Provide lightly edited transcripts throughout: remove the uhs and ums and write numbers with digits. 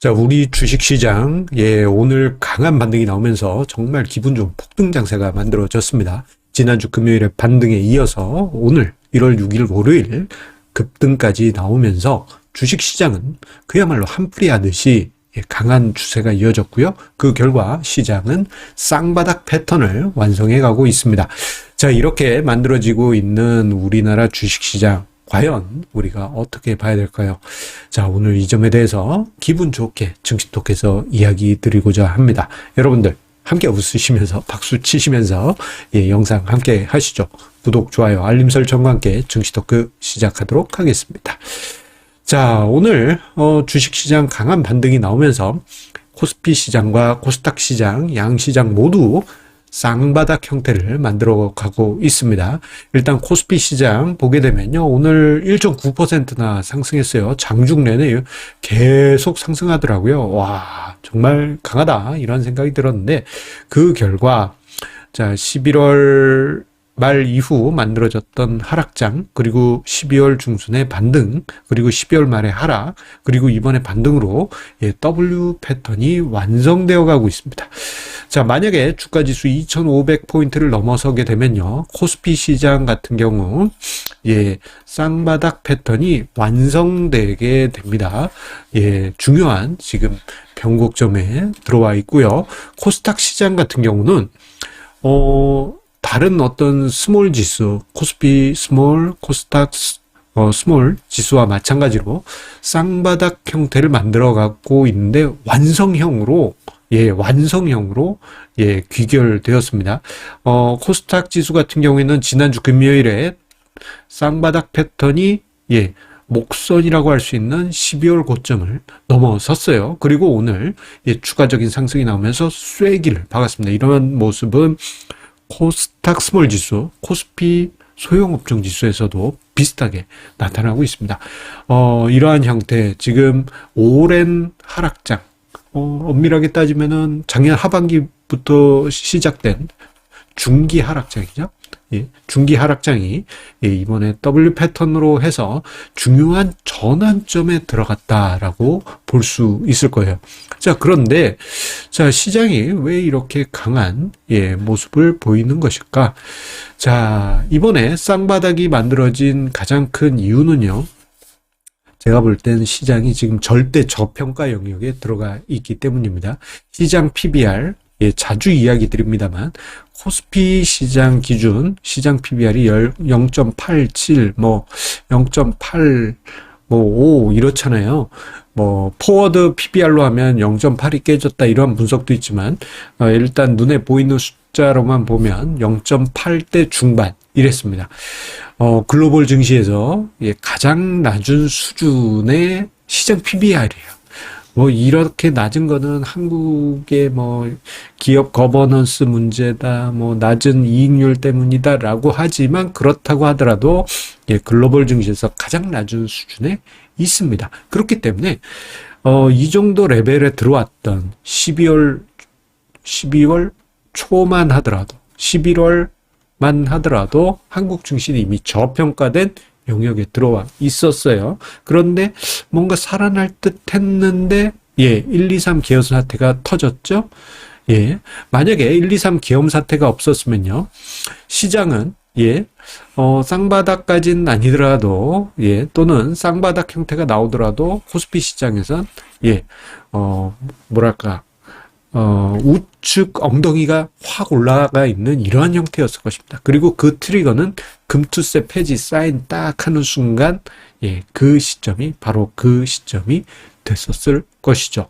자, 우리 주식시장, 오늘 강한 반등이 나오면서 정말 기분 좋은 폭등 장세가 만들어졌습니다. 지난주 금요일에 반등에 이어서 오늘 1월 6일 월요일 급등까지 나오면서 주식시장은 그야말로 한풀이 하듯이 강한 추세가 이어졌고요. 그 결과 시장은 쌍바닥 패턴을 완성해 가고 있습니다. 자, 이렇게 만들어지고 있는 우리나라 주식시장, 과연 우리가 어떻게 봐야 될까요? 자, 오늘 이 점에 대해서 기분 좋게 증시톡에서 이야기 드리고자 합니다. 여러분들 함께 웃으시면서 박수 치시면서 영상 함께 하시죠. 구독, 좋아요, 알림 설정과 함께 증시토크 시작하도록 하겠습니다. 자, 오늘 주식시장 강한 반등이 나오면서 코스피 시장과 코스닥 시장, 양시장 모두 쌍바닥 형태를 만들어 가고 있습니다. 일단 코스피 시장 보게 되면요, 오늘 1.9%나 상승했어요. 장중 내내 계속 상승하더라고요. 와, 정말 강하다 이런 생각이 들었는데, 그 결과 자, 11월 말 이후 만들어졌던 하락장, 그리고 12월 중순에 반등, 그리고 12월 말에 하락, 그리고 이번에 반등으로 W 패턴이 완성되어 가고 있습니다. 자, 만약에 주가지수 2500포인트를 넘어서게 되면요, 코스피 시장 같은 경우 쌍바닥 패턴이 완성되게 됩니다. 중요한 지금 변곡점에 들어와 있고요. 코스닥 시장 같은 경우는 다른 어떤 스몰 지수, 코스피 스몰, 코스닥 스몰 지수와 마찬가지로 쌍바닥 형태를 만들어 갖고 있는데 완성형으로 귀결되었습니다. 코스닥 지수 같은 경우에는 지난주 금요일에 쌍바닥 패턴이 목선이라고 할 수 있는 12월 고점을 넘어섰어요. 그리고 오늘 추가적인 상승이 나오면서 쐐기를 박았습니다. 이러한 모습은 코스닥 스몰 지수, 코스피 소형업종 지수에서도 비슷하게 나타나고 있습니다. 이러한 형태, 지금 오랜 하락장, 엄밀하게 따지면은 작년 하반기부터 시작된 중기 하락장이죠. 중기 하락장이 이번에 W 패턴으로 해서 중요한 전환점에 들어갔다라고 볼 수 있을 거예요. 자, 그런데 자, 시장이 왜 이렇게 강한 모습을 보이는 것일까? 자, 이번에 쌍바닥이 만들어진 가장 큰 이유는요, 제가 볼 땐 시장이 지금 절대 저평가 영역에 들어가 있기 때문입니다. 시장 PBR, 자주 이야기 드립니다만, 코스피 시장 기준, 시장 PBR이 0.87, 0.8, 5 이렇잖아요. 포워드 PBR로 하면 0.8이 깨졌다 이런 분석도 있지만, 일단 눈에 보이는 숫자로만 보면 0.8대 중반 이랬습니다. 글로벌 증시에서 가장 낮은 수준의 시장 PBR이에요. 이렇게 낮은 거는 한국의 기업 거버넌스 문제다, 낮은 이익률 때문이다라고 하지만, 그렇다고 하더라도 글로벌 증시에서 가장 낮은 수준에 있습니다. 그렇기 때문에 이 정도 레벨에 들어왔던 12월 초만 하더라도, 11월만 하더라도 한국 증시는 이미 저평가된 영역에 들어와 있었어요. 그런데 뭔가 살아날 듯 했는데 1, 2, 3 계엄 사태가 터졌죠. 만약에 1, 2, 3 계엄 사태가 없었으면요, 시장은 쌍바닥까지는 아니더라도 또는 쌍바닥 형태가 나오더라도 코스피 시장에선 우측 엉덩이가 확 올라가 있는 이러한 형태였을 것입니다. 그리고 그 트리거는 금투세 폐지 사인 딱 하는 순간 그 시점이 바로 그 시점이 됐었을 것이죠.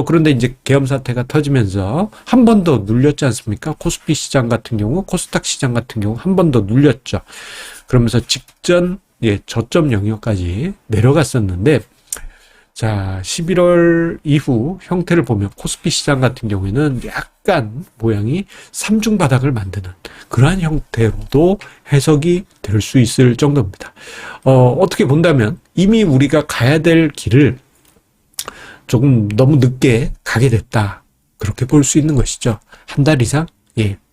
그런데 이제 계엄 사태가 터지면서 한 번 더 눌렸지 않습니까? 코스피 시장 같은 경우, 코스닥 시장 같은 경우 한 번 더 눌렸죠. 그러면서 직전 저점 영역까지 내려갔었는데, 자, 11월 이후 형태를 보면 코스피 시장 같은 경우에는 약간 모양이 삼중 바닥을 만드는 그러한 형태로도 해석이 될 수 있을 정도입니다. 어떻게 본다면 이미 우리가 가야 될 길을 조금 너무 늦게 가게 됐다, 그렇게 볼 수 있는 것이죠. 한 달 이상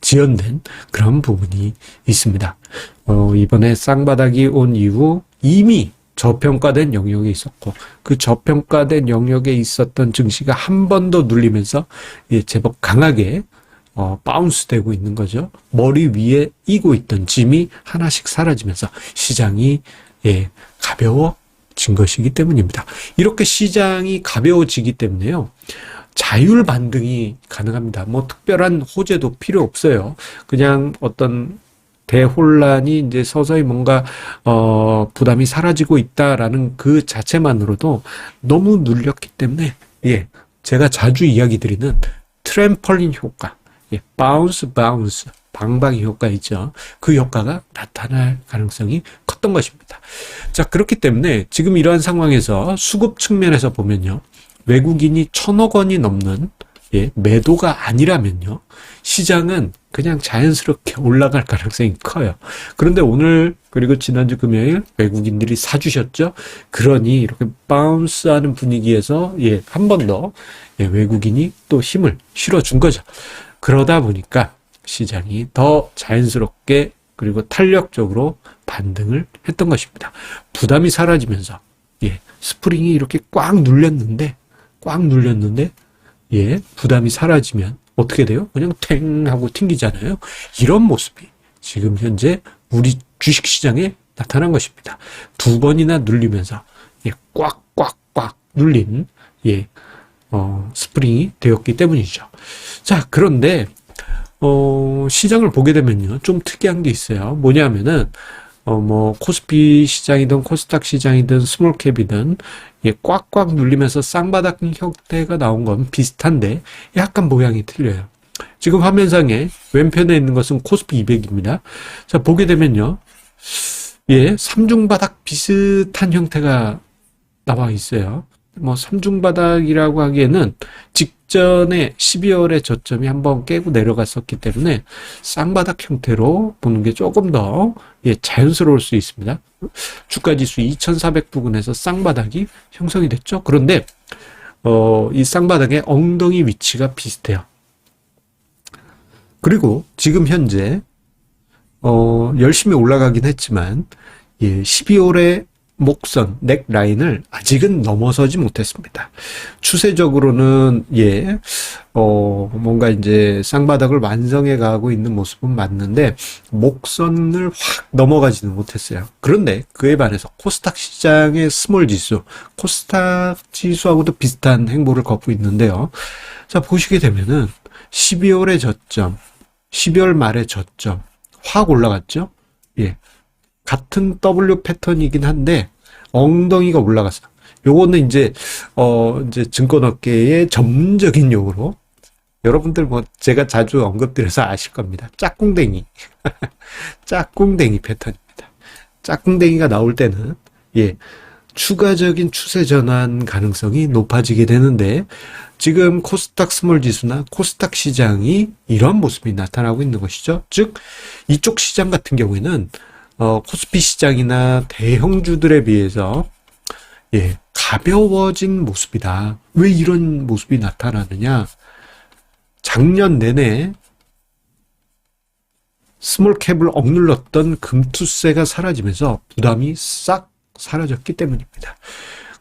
지연된 그런 부분이 있습니다. 이번에 쌍바닥이 온 이후 이미 저평가된 영역에 있었고, 그 저평가된 영역에 있었던 증시가 한 번 더 눌리면서 제법 강하게 바운스 되고 있는 거죠. 머리 위에 이고 있던 짐이 하나씩 사라지면서 시장이 가벼워진 것이기 때문입니다. 이렇게 시장이 가벼워지기 때문에요, 자율 반등이 가능합니다. 뭐 특별한 호재도 필요 없어요. 그냥 어떤 대혼란이 이제 서서히 뭔가 부담이 사라지고 있다라는 그 자체만으로도 너무 눌렸기 때문에 제가 자주 이야기 드리는 트램펄린 효과, 바운스 방방이 효과 있죠. 그 효과가 나타날 가능성이 컸던 것입니다. 자, 그렇기 때문에 지금 이러한 상황에서 수급 측면에서 보면요, 외국인이 1,000억 원이 넘는 매도가 아니라면요, 시장은 그냥 자연스럽게 올라갈 가능성이 커요. 그런데 오늘 그리고 지난주 금요일 외국인들이 사주셨죠. 그러니 이렇게 바운스하는 분위기에서 한 번 더 외국인이 또 힘을 실어준 거죠. 그러다 보니까 시장이 더 자연스럽게 그리고 탄력적으로 반등을 했던 것입니다. 부담이 사라지면서 스프링이 이렇게 꽉 눌렸는데 부담이 사라지면 어떻게 돼요? 그냥 탱 하고 튕기잖아요. 이런 모습이 지금 현재 우리 주식시장에 나타난 것입니다. 두 번이나 눌리면서 꽉꽉꽉 눌린 스프링이 되었기 때문이죠. 자, 그런데 시장을 보게 되면요, 좀 특이한 게 있어요. 뭐냐면은 뭐 코스피 시장이든 코스닥 시장이든 스몰캡이든 꽉꽉 눌리면서 쌍바닥 형태가 나온 건 비슷한데 약간 모양이 틀려요. 지금 화면상에 왼편에 있는 것은 코스피 200입니다. 자, 보게 되면요, 삼중바닥 비슷한 형태가 나와 있어요. 뭐 삼중바닥이라고 하기에는 직전에 12월에 저점이 한번 깨고 내려갔었기 때문에 쌍바닥 형태로 보는 게 조금 더 자연스러울 수 있습니다. 주가지수 2400 부근에서 쌍바닥이 형성이 됐죠. 그런데 이 쌍바닥의 엉덩이 위치가 비슷해요. 그리고 지금 현재 열심히 올라가긴 했지만 12월에 목선, 넥 라인을 아직은 넘어서지 못했습니다. 추세적으로는 뭔가 이제 쌍바닥을 완성해 가고 있는 모습은 맞는데 목선을 확 넘어가지는 못했어요. 그런데 그에 반해서 코스닥 시장의 스몰 지수, 코스닥 지수하고도 비슷한 행보를 걷고 있는데요. 자, 보시게 되면은 12월의 저점, 12월 말의 저점 확 올라갔죠? 같은 W 패턴이긴 한데 엉덩이가 올라갔어. 요거는 이제 증권업계의 전문적인 용어로 여러분들 뭐 제가 자주 언급드려서 아실 겁니다. 짝꿍댕이. 짝꿍댕이 패턴입니다. 짝꿍댕이가 나올 때는 추가적인 추세 전환 가능성이 높아지게 되는데 지금 코스닥 스몰 지수나 코스닥 시장이 이런 모습이 나타나고 있는 것이죠. 즉 이쪽 시장 같은 경우에는 코스피 시장이나 대형주들에 비해서 가벼워진 모습이다. 왜 이런 모습이 나타나느냐? 작년 내내 스몰캡을 억눌렀던 금투세가 사라지면서 부담이 싹 사라졌기 때문입니다.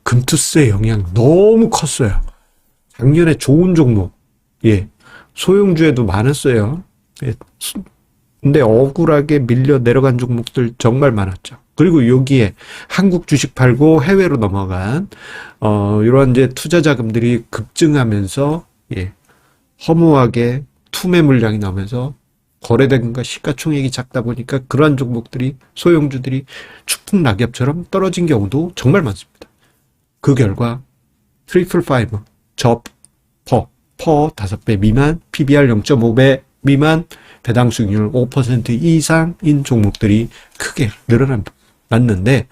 금투세 영향 너무 컸어요. 작년에 좋은 종목, 소형주에도 많았어요. 근데 억울하게 밀려 내려간 종목들 정말 많았죠. 그리고 여기에 한국 주식 팔고 해외로 넘어간 이런 이제 투자 자금들이 급증하면서 허무하게 투매 물량이 나오면서 거래된 것 시가총액이 작다 보니까 그러한 종목들이 소형주들이 추풍 낙엽처럼 떨어진 경우도 정말 많습니다. 그 결과 트리플 파이브, 퍼 5배 미만, PBR 0.5배 미만, 배당 수익률 5% 이상인 종목들이 크게 늘어났는데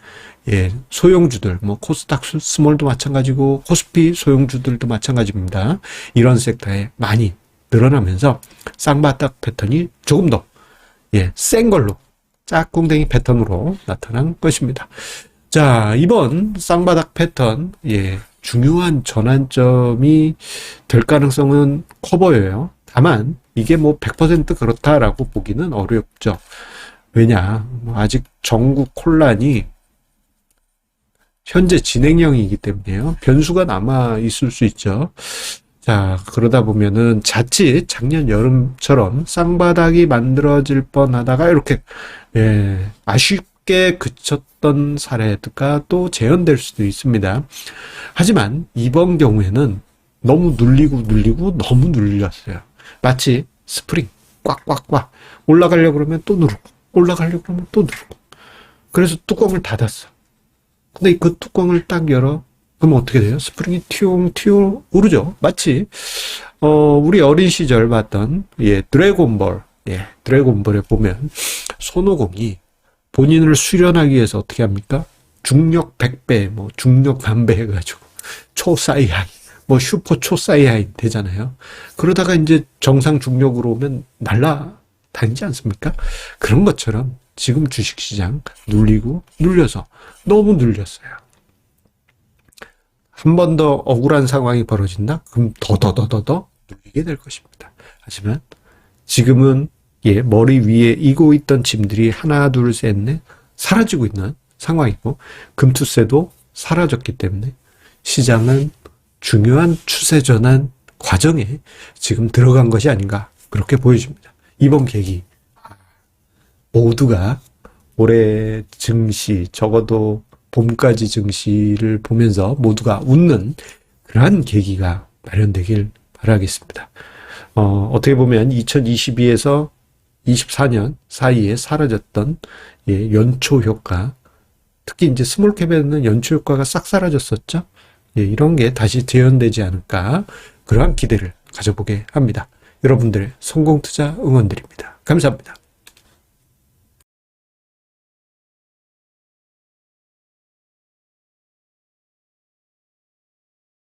소형주들, 뭐 코스닥 스몰도 마찬가지고 코스피 소형주들도 마찬가지입니다. 이런 섹터에 많이 늘어나면서 쌍바닥 패턴이 조금 더 센 걸로 짝꿍댕이 패턴으로 나타난 것입니다. 자, 이번 쌍바닥 패턴 중요한 전환점이 될 가능성은 커 보여요. 다만 이게 뭐 100% 그렇다라고 보기는 어렵죠. 왜냐, 아직 전국 혼란이 현재 진행형이기 때문에요. 변수가 남아 있을 수 있죠. 자, 그러다 보면은 자칫 작년 여름처럼 쌍바닥이 만들어질 뻔하다가 이렇게 아쉽게 그쳤던 사례가 또 재현될 수도 있습니다. 하지만 이번 경우에는 너무 눌리고 너무 눌렸어요. 마치 스프링 꽉꽉꽉 올라가려고 그러면 또 누르고 올라가려고 그러면 또 누르고 그래서 뚜껑을 닫았어. 근데 그 뚜껑을 딱 열어 그럼 어떻게 돼요? 스프링이 튀용 오르죠. 마치 우리 어린 시절 봤던 드래곤볼 드래곤볼에 보면 손오공이 본인을 수련하기 위해서 어떻게 합니까? 중력 100배 뭐 중력 반배 해가지고 초사이하이 뭐 슈퍼 초사이하이 되잖아요. 그러다가 이제 정상 중력으로 오면 날아다니지 않습니까? 그런 것처럼 지금 주식시장 눌리고 눌려서 너무 눌렸어요. 한 번 더 억울한 상황이 벌어진다? 그럼 더 눌리게 될 것입니다. 하지만 지금은 머리 위에 이고 있던 짐들이 하나, 둘, 셋, 넷 사라지고 있는 상황이고 금투세도 사라졌기 때문에 시장은 중요한 추세 전환 과정에 지금 들어간 것이 아닌가 그렇게 보여집니다. 이번 계기 모두가 올해 증시 적어도 봄까지 증시를 보면서 모두가 웃는 그러한 계기가 마련되길 바라겠습니다. 어떻게 보면 2022에서 24년 사이에 사라졌던 연초 효과, 특히 이제 스몰캡에는 연초 효과가 싹 사라졌었죠. 이런 게 다시 재현되지 않을까 그러한 기대를 가져보게 합니다. 여러분들의 성공 투자 응원드립니다. 감사합니다.